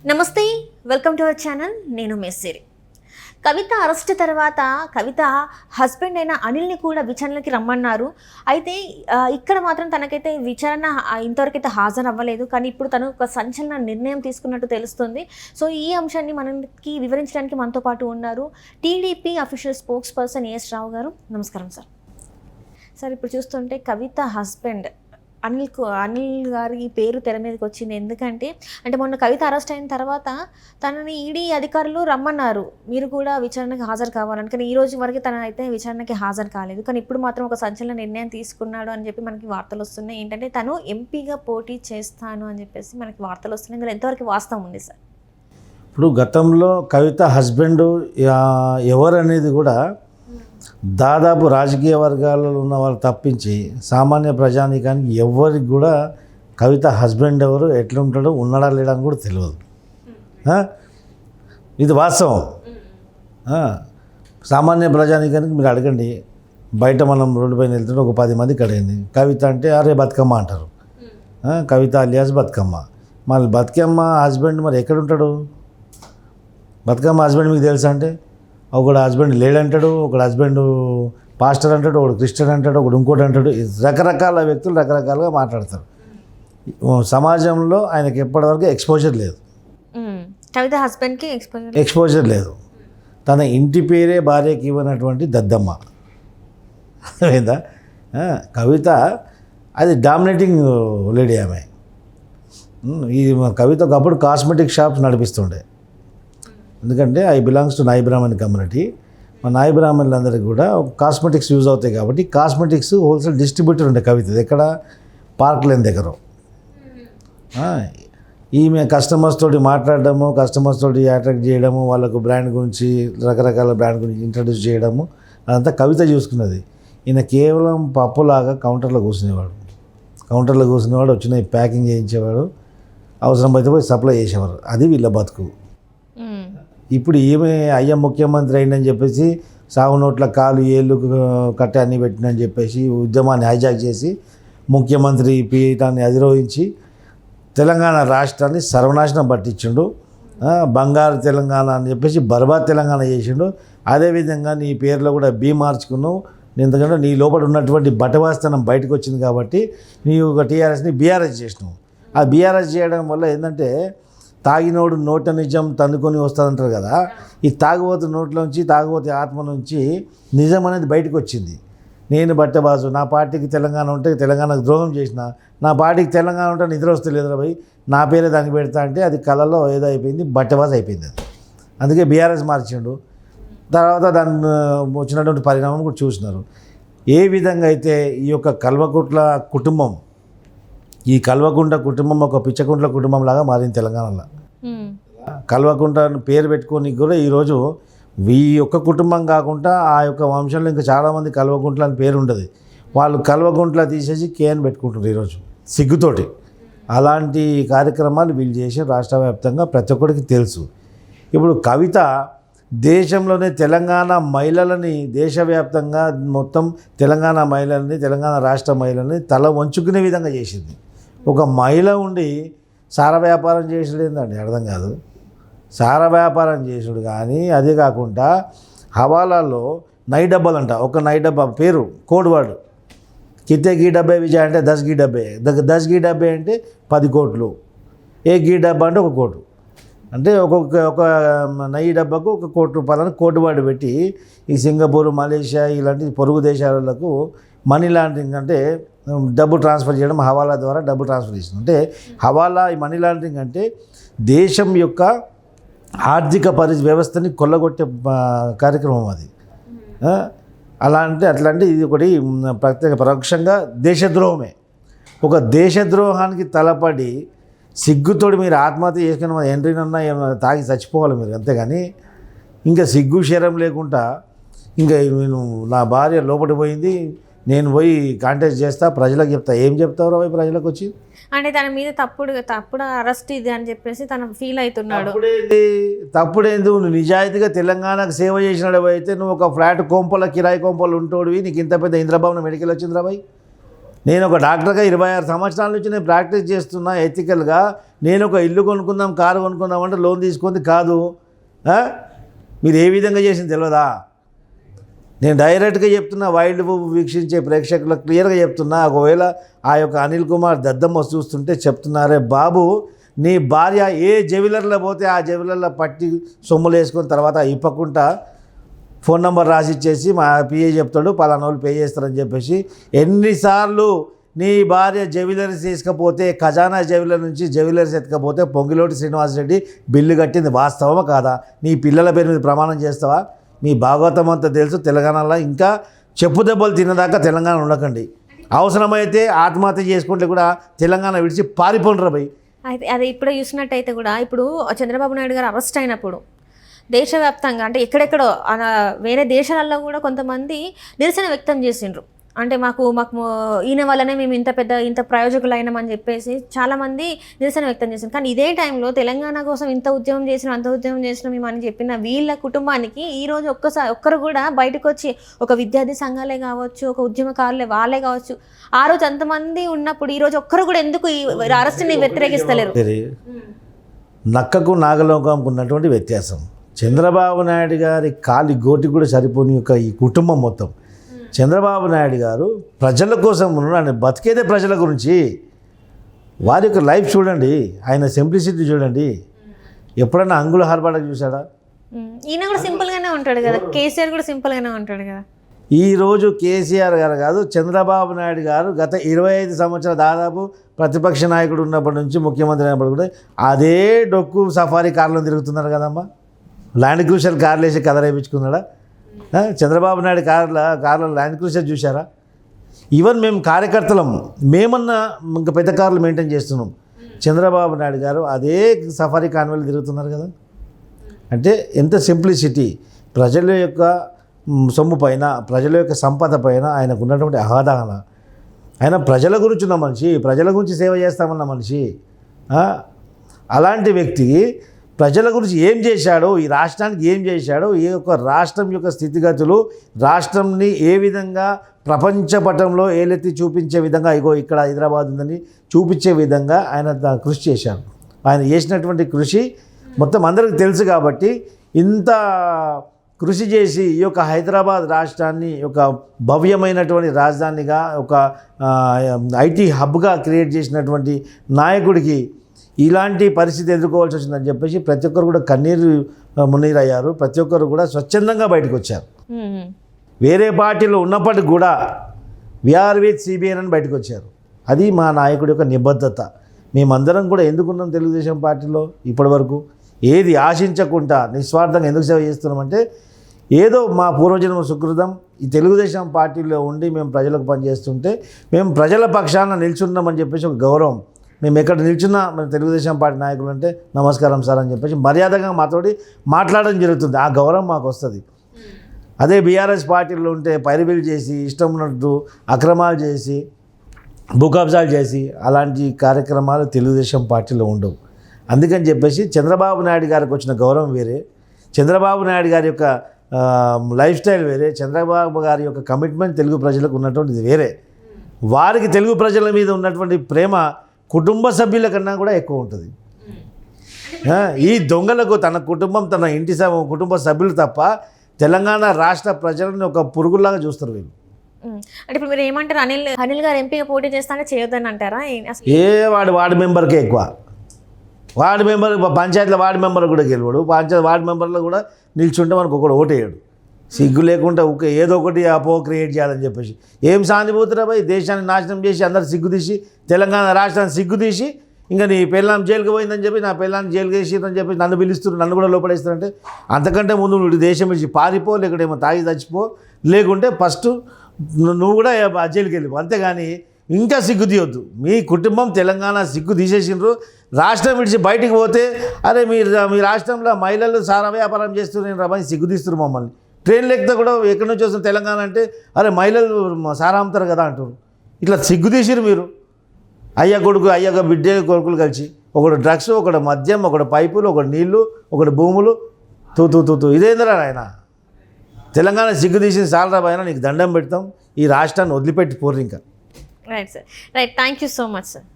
నమస్తే, welcome to our channel. నేను మెస్సిరి. కవిత arrest తర్వాత కవిత హస్బెండ్ అయిన అనిల్ని కూడా విచారణకి రమ్మన్నారు. అయితే ఇక్కడ మాత్రం తనకైతే విచారణ ఇంతవరకైతే హాజరు అవ్వలేదు. కానీ ఇప్పుడు తను ఒక సంచలన నిర్ణయం తీసుకున్నట్టు తెలుస్తుంది. సో ఈ అంశాన్ని మనకి వివరించడానికి మనతో పాటు ఉన్నారు TDP official spokesperson A S Rao. నమస్కారం సార్. సార్, ఇప్పుడు చూస్తుంటే కవిత హస్బెండ్ అనిల్ గారి పేరు తెర మీదకి వచ్చింది. ఎందుకంటే మొన్న కవిత అరెస్ట్ అయిన తర్వాత తనని ఈడీ అధికారులు రమ్మన్నారు, మీరు కూడా విచారణకి హాజరు కావాలని. కానీ ఈ రోజు వరకు తన అయితే విచారణకి హాజరు కాలేదు. కానీ ఇప్పుడు మాత్రం ఒక సంచలన నిర్ణయం తీసుకున్నాడు అని చెప్పి మనకి వార్తలు వస్తున్నాయి. ఏంటంటే తను ఎంపీగా పోటీ చేస్తాను అని చెప్పేసి మనకి వార్తలు వస్తున్నాయి. ఇందులో ఎంతవరకు వాస్తవం ఉంది సార్? ఇప్పుడు గతంలో కవిత హస్బెండ్ ఎవరు అనేది కూడా దాదాపు రాజకీయ వర్గాలలో ఉన్న వాళ్ళు తప్పించి సామాన్య ప్రజానీకానికి ఎవరికి కూడా కవిత హస్బెండ్ ఎవరు, ఎట్లుంటాడో, ఉన్నాడా లేడా అని కూడా తెలియదు. ఇది వాస్తవం. సామాన్య ప్రజానీకానికి మీరు అడగండి, బయట మనం రోడ్డు పైన వెళ్తుంటే ఒక 10 మంది కడిగింది కవిత అంటే అరే బతుకమ్మ అంటారు. కవిత అలియాస్ బతుకమ్మ. మళ్ళీ బతుకమ్మ హస్బెండ్ మరి ఎక్కడుంటాడు? బతుకమ్మ హస్బెండ్ మీకు తెలుసా అంటే ఒకడు హస్బెండ్ లేడంటాడు, ఒకడు హస్బెండ్ పాస్టర్ అంటాడు, ఒకడు క్రిస్టియన్ అంటాడు, ఒకడు ఇంకోటి అంటాడు. రకరకాల వ్యక్తులు రకరకాలుగా మాట్లాడతారు. సమాజంలో ఆయనకి ఎప్పటివరకు ఎక్స్పోజర్ లేదు. కవిత హస్బెండ్కి ఎక్స్పోజర్ లేదు. తన ఇంటి పేరే భార్యకి ఇవ్వనటువంటి దద్దమ్మ లేదా కవిత. అది డామినేటింగ్ లేడీ ఆమె. ఈ కవిత ఒకప్పుడు కాస్మెటిక్ షాప్స్ నడిపిస్తుండే. ఎందుకంటే ఐ బిలాంగ్స్ టు నాయి బ్రాహ్మణ్ కమ్యూనిటీ. మా నాయి బ్రాహ్మణులందరికీ కూడా కాస్మెటిక్స్ యూజ్ అవుతాయి కాబట్టి కాస్మెటిక్స్ హోల్సేల్ డిస్ట్రిబ్యూటర్ ఉండే కవిత ఎక్కడ పార్క్ లేని దగ్గర. ఈమె కస్టమర్స్ తోటి మాట్లాడడము, కస్టమర్స్ తోటి అట్రాక్ట్ చేయడము, వాళ్ళకు బ్రాండ్ గురించి రకరకాల బ్రాండ్ గురించి ఇంట్రడ్యూస్ చేయడము అదంతా కవిత చూసుకున్నది. ఈయన కేవలం పప్పులాగా కౌంటర్లో కూర్చునేవాడు. వచ్చిన ప్యాకింగ్ చేయించేవాడు, అవసరం అయితే పోయి సప్లై చేసేవారు. అది వీళ్ళ బతుకు. ఇప్పుడు ఈమె అయ్య ముఖ్యమంత్రి అయిందని చెప్పేసి సాగు నోట్ల కాలు ఏళ్ళు కట్టే అన్నీ పెట్టినని చెప్పేసి ఉద్యమాన్ని హైజాక్ చేసి ముఖ్యమంత్రి పీఠాన్ని అధిరోహించి తెలంగాణ రాష్ట్రాన్ని సర్వనాశనం పట్టించిండు. బంగారు తెలంగాణ అని చెప్పేసి బర్బాద్ తెలంగాణ చేసిండు. అదేవిధంగా నీ పేరులో కూడా బీ మార్చుకున్నావు. ఎందుకంటే నీ లోపల ఉన్నటువంటి బటవాస్తనం బయటకు వచ్చింది కాబట్టి నీ ఒక టీఆర్ఎస్ని బీఆర్ఎస్ చేసినావు. ఆ బీఆర్ఎస్ చేయడం వల్ల ఏంటంటే తాగినోడు నోట నిజం తన్నుకొని వస్తుందంటారు కదా. ఈ తాగుబోతు నోట్లోంచి, తాగుబోతు ఆత్మ నుంచి నిజం అనేది బయటకు వచ్చింది. నేను బట్టబాజు, నా పార్టీకి తెలంగాణ ఉంటే తెలంగాణకు ద్రోహం చేసిన, నా పార్టీకి తెలంగాణ ఉంటే నిద్ర వస్తలేదు రా భయ్, నా పేరే దానికి పెడతా అంటే అది కళలో ఏదో అయిపోయింది, బట్టబాజు అయిపోయింది. అది అందుకే బీఆర్ఎస్ మార్చిండు. తర్వాత దాన్ని వచ్చినటువంటి పరిణామం కూడా చూసినారు. ఏ విధంగా అయితే ఈ యొక్క కల్వకుంట్ల కుటుంబం, ఈ కల్వకుంట్ల కుటుంబం ఒక పిచ్చకుంట్ల కుటుంబం లాగా మారింది తెలంగాణలో. కల్వకుంట్ల పేరు పెట్టుకొని కూడా ఈరోజు ఈ యొక్క కుటుంబం కాకుండా ఆ యొక్క వంశంలో ఇంకా చాలామంది కల్వకుంట్ల అని పేరు ఉండదు. వాళ్ళు కల్వకుంట్ల తీసేసి కేఎన్ పెట్టుకుంటారు ఈరోజు సిగ్గుతోటి. అలాంటి కార్యక్రమాలు వీళ్ళు చేసే రాష్ట్ర వ్యాప్తంగా ప్రతి ఒక్కరికి తెలుసు. ఇప్పుడు కవిత దేశంలోనే తెలంగాణ మహిళలని, దేశవ్యాప్తంగా మొత్తం తెలంగాణ మహిళల్ని, తెలంగాణ రాష్ట్ర మహిళల్ని తల వంచుకునే విధంగా చేసింది. ఒక మహిళ ఉండి సార వ్యాపారం చేసుడు ఏందండి అర్థం కాదు. సార వ్యాపారం చేసుడు కానీ అదే కాకుండా హవాలాలో నై డబ్బాలు అంట. ఒక నై డబ్బా పేరు కోడ్ వర్డ్, కితే గీ డబ్బే విజయ్ అంటే 10 గీ డబ్బే, 10 గీ డబ్బే అంటే 10 కోట్లు, ఏ గీ డబ్బా అంటే 1 కోటి. అంటే ఒక నయ్యి డబ్బాకు 1 కోటి రూపాయలని కోటి వాడు పెట్టి ఈ సింగపూర్, మలేషియా ఇలాంటి పొరుగు దేశాలకు మనీ లాండరింగ్ అంటే డబ్బు ట్రాన్స్ఫర్ చేయడం, హవాలా ద్వారా డబ్బు ట్రాన్స్ఫర్ చేసింది. అంటే హవాలా, ఈ మనీ లాండరింగ్ అంటే దేశం యొక్క ఆర్థిక వ్యవస్థని కొల్లగొట్టే కార్యక్రమం అది. అట్లాంటి ఇది ఒకటి పరోక్షంగా దేశద్రోహమే. ఒక దేశద్రోహానికి తలపడి సిగ్గుతోటి మీరు ఆత్మహత్య చేసుకుని మన ఎంట్రీనన్నా ఏమైనా తాగి చచ్చిపోవాలి మీరు, అంతేగాని ఇంకా సిగ్గు శరం లేకుండా ఇంకా నేను నా భార్య లోపలికి పోయింది, నేను పోయి కాంటాక్ట్ చేస్తా, ప్రజలకు చెప్తా. ఏం చెప్తావు రా ప్రజలకు వచ్చి? అంటే తన మీద తప్పుడు అరెస్ట్ ఇది అని చెప్పేసి తను ఫీల్ అవుతున్నాడు. తప్పుడేంది? నువ్వు నిజాయితీగా తెలంగాణకు సేవ చేసినాడు అయితే నువ్వు ఒక ఫ్లాట్ కొంపల కిరాయి కొంపలు ఉంటోడివి, నీకు ఇంత పెద్ద ఇంద్రభవనం మెడికల్ వచ్చింది రా భయ్. నేను ఒక డాక్టర్గా 26 సంవత్సరాల నుంచి నేను ప్రాక్టీస్ చేస్తున్నా ఎథికల్గా. నేను ఒక ఇల్లు కొనుక్కుందాం, కారు కొనుక్కుందాం అంటే లోన్ తీసుకుంది కాదు. మీరు ఏ విధంగా చేసింది తెలియదా? నేను డైరెక్ట్గా చెప్తున్నా, వైల్డ్ వీక్షించే ప్రేక్షకులకు క్లియర్గా చెప్తున్నా. ఒకవేళ ఆ యొక్క అనిల్ కుమార్ దద్దమ్మ చూస్తుంటే చెప్తున్నారే బాబు, నీ భార్య ఏ జెవిలర్లో పోతే ఆ జెవిలర్లో పట్టి సొమ్ములు వేసుకున్న తర్వాత ఇప్పకుండా ఫోన్ నెంబర్ రాసి ఇచ్చేసి మా పిఏ చెప్తాడు పలానా వాళ్ళు పే చేస్తారని చెప్పేసి, ఎన్నిసార్లు నీ భార్య జెవిలర్స్ తీసుకపోతే ఖజానా జెవిలర్ నుంచి జెవిలర్స్ ఎత్తుకపోతే పొంగిలోటి శ్రీనివాసరెడ్డి బిల్లు కట్టింది వాస్తవమా కాదా? నీ పిల్లల పేరు మీద ప్రమాణం చేస్తావా? మీ భాగవతం అంతా తెలుసు. తెలంగాణలో ఇంకా చెప్పు దెబ్బలు తిన్నదాకా తెలంగాణ ఉండకండి. అవసరమైతే ఆత్మహత్య చేసుకుంటే కూడా తెలంగాణ విడిచి పారిపోండ్రా భయ్. అయితే అది ఇప్పుడు చూసినట్టయితే కూడా ఇప్పుడు చంద్రబాబు నాయుడు గారు అరెస్ట్ అయినప్పుడు దేశవ్యాప్తంగా అంటే ఎక్కడెక్కడో వేరే దేశాలలో కూడా కొంతమంది నిరసన వ్యక్తం చేసిండ్రు. అంటే మాకు ఈయన వల్లనే మేము ఇంత ప్రయోజకులైనామని చెప్పేసి చాలామంది నిరసన వ్యక్తం చేసిండ్రు. కానీ ఇదే టైంలో తెలంగాణ కోసం అంత ఉద్యమం చేసినాం మేము అని చెప్పిన వీళ్ళ కుటుంబానికి ఈరోజు ఒక్కరు కూడా బయటకు వచ్చి, ఒక విద్యార్థి సంఘాలే కావచ్చు, ఒక ఉద్యమకారులే వాళ్ళే కావచ్చు, ఆ రోజు అంతమంది ఉన్నప్పుడు ఈరోజు ఒక్కరు కూడా ఎందుకు ఈ అరెస్ట్ని వ్యతిరేకిస్తలేరు? నక్కకు నాగలోకంకు ఉన్నటువంటి వ్యత్యాసం. చంద్రబాబు నాయుడు గారి కాలి గోటి కూడా సరిపోని యొక్క ఈ కుటుంబం మొత్తం, చంద్రబాబు నాయుడు గారు ప్రజల కోసం ఉన్నాడు, బతికేదే ప్రజల గురించి. వారి యొక్క లైఫ్ చూడండి, ఆయన సింప్లిసిటీ చూడండి. ఎప్పుడన్నా అంగుళ హార్బాడకు చూసాడా? ఈయన కూడా సింపుల్గానే ఉంటాడు కదా, కేసీఆర్ కూడా సింపుల్గానే ఉంటాడు కదా. ఈరోజు కేసీఆర్ గారు కాదు, చంద్రబాబు నాయుడు గారు గత 25 సంవత్సరాలు దాదాపు ప్రతిపక్ష నాయకుడు ఉన్నప్పటి నుంచి ముఖ్యమంత్రి అయినప్పటి కూడా అదే డొక్కు సఫారీ కార్లో తిరుగుతున్నారు కదమ్మా. ల్యాండ్ క్రూషర్ కార్లు వేసి కదరేపించుకున్నాడా? చంద్రబాబు నాయుడు కార్లో ల్యాండ్ క్రూషర్ చూసారా? ఈవెన్ మేము కార్యకర్తలం, మేమన్నా ఇంకా పెద్ద కార్లు మెయింటైన్ చేస్తున్నాం. చంద్రబాబు నాయుడు గారు అదే సఫారీ కాన్వేలు తిరుగుతున్నారు కదా. అంటే ఎంత సింప్లిసిటీ, ప్రజల యొక్క సొమ్ము పైన, ప్రజల యొక్క సంపద పైన ఆయనకు ఉన్నటువంటి అవగాహన. ఆయన ప్రజల గురించి ఉన్న మనిషి, ప్రజల గురించి సేవ చేస్తామన్న మనిషి. అలాంటి వ్యక్తికి ప్రజల గురించి ఏం చేశాడో, ఈ రాష్ట్రానికి ఏం చేశాడో, ఈ యొక్క రాష్ట్రం యొక్క స్థితిగతులు, రాష్ట్రంని ఏ విధంగా ప్రపంచ పటంలో ఏలెత్తి చూపించే విధంగా, ఇగో ఇక్కడ హైదరాబాద్ ఉందని చూపించే విధంగా ఆయన కృషి చేశాడు. ఆయన చేసినటువంటి కృషి మొత్తం అందరికీ తెలుసు. కాబట్టి ఇంత కృషి చేసి ఈ యొక్క హైదరాబాద్ రాష్ట్రాన్ని ఒక భవ్యమైనటువంటి రాజధానిగా, ఒక ఐటీ హబ్గా క్రియేట్ చేసినటువంటి నాయకుడికి ఇలాంటి పరిస్థితి ఎదుర్కోవాల్సి వచ్చిందని చెప్పేసి ప్రతి ఒక్కరు కూడా మున్నీరయ్యారు. ప్రతి ఒక్కరు కూడా స్వచ్ఛందంగా బయటకు వచ్చారు. వేరే పార్టీలో ఉన్నప్పటికి కూడా వీఆర్ విత్ సిబిఎన్ అని బయటకు వచ్చారు. అది మా నాయకుడి యొక్క నిబద్ధత. మేమందరం కూడా ఎందుకున్నాం తెలుగుదేశం పార్టీలో ఇప్పటి వరకు, ఏది ఆశించకుండా నిస్వార్థంగా ఎందుకు సేవ చేస్తున్నామంటే, ఏదో మా పూర్వజన్మ సుకృతం ఈ తెలుగుదేశం పార్టీలో ఉండి మేము ప్రజలకు పనిచేస్తుంటే మేము ప్రజల పక్షాన నిల్చున్నామని చెప్పేసి ఒక గౌరవం. మేము ఎక్కడ నిల్చున్నా మేము తెలుగుదేశం పార్టీ నాయకులు అంటే నమస్కారం సార్ అని చెప్పేసి మర్యాదగా మాతోటి మాట్లాడడం జరుగుతుంది. ఆ గౌరవం మాకు వస్తుంది. అదే బీఆర్ఎస్ పార్టీలో ఉంటే పైరుబీలు చేసి, ఇష్టం ఉన్నట్టు అక్రమాలు చేసి, భూకబ్జాలు చేసి, అలాంటి కార్యక్రమాలు తెలుగుదేశం పార్టీలో ఉండవు. అందుకని చెప్పేసి చంద్రబాబు నాయుడు గారికి వచ్చిన గౌరవం వేరే, చంద్రబాబు నాయుడు గారి యొక్క లైఫ్ స్టైల్ వేరే, చంద్రబాబు గారి యొక్క కమిట్మెంట్ తెలుగు ప్రజలకు ఉన్నటువంటిది వేరే. వారికి తెలుగు ప్రజల మీద ఉన్నటువంటి ప్రేమ కుటుంబ సభ్యుల కన్నా కూడా ఎక్కువ ఉంటుంది. ఈ దొంగలకు తన కుటుంబం, తన ఇంటి కుటుంబ సభ్యులు తప్ప తెలంగాణ రాష్ట్ర ప్రజలను ఒక పురుగులాగా చూస్తారు వీళ్ళు. అంటే ఇప్పుడు మీరు ఏమంటారు, అనిల్ గారు ఎంపీగా పోటీ చేస్తానే చేయొద్దని అంటారా? వార్డు మెంబర్కే ఎక్కువ. వార్డు మెంబర్ పంచాయతీలో వార్డు మెంబర్ కూడా గెలవడు. వార్డు మెంబర్లో కూడా నిల్చుంటే మనకు ఒకడు ఓటేయడు. సిగ్గు లేకుండా ఏదో ఒకటి అపో క్రియేట్ చేయాలని చెప్పేసి ఏం సానుభూతిరా భయ్? దేశాన్ని నాశనం చేసి అందరు సిగ్గుదీసి, తెలంగాణ రాష్ట్రాన్ని సిగ్గుదీసి, ఇంకా నీ పెళ్ళాం జైలుకి పోయిందని చెప్పి, నా పెళ్ళాన్ని జైలుకి వేసిరని చెప్పి నన్ను పిలుస్తున్నారు, నన్ను కూడా లోపడేస్తారంటే అంతకంటే ముందు నువ్వు దేశం విడిచి పారిపో, లేకుంటే తాగి చచ్చిపో, లేకుంటే ఫస్ట్ నువ్వు కూడా జైలుకి వెళ్ళిపో. అంతేగాని ఇంకా సిగ్గు తీయొద్దు. మీ కుటుంబం తెలంగాణ సిగ్గు తీసేసిండ్రు. రాష్ట్రం విడిచి బయటికి పోతే అరే మీ రాష్ట్రంలో మహిళలు సారా వ్యాపారం చేస్తున్నారు రమ్మని సిగ్గు తీస్తున్నారు మమ్మల్ని. ట్రైన్లు ఎక్కితే కూడా ఎక్కడి నుంచి వస్తుంది తెలంగాణ అంటే అరే మహిళలు సారా అమ్ముతారు కదా అంటారు. ఇట్లా సిగ్గు తీసిరు మీరు. అయ్య బిడ్డ కొడుకులు కలిసి, ఒకడు డ్రగ్స్, ఒకడు మద్యం, ఒకడు పైపులు, ఒకడు నీళ్లు, ఒకడు భూములు. తూ ఇదేందిరా ఆయన? తెలంగాణ సిగ్గు తీసిన సాలరా పైన నీకు దండం పెడతాం. ఈ రాష్ట్రాన్ని వదిలిపెట్టి పోరు ఇంకా. Right sir, right, thank you so much sir.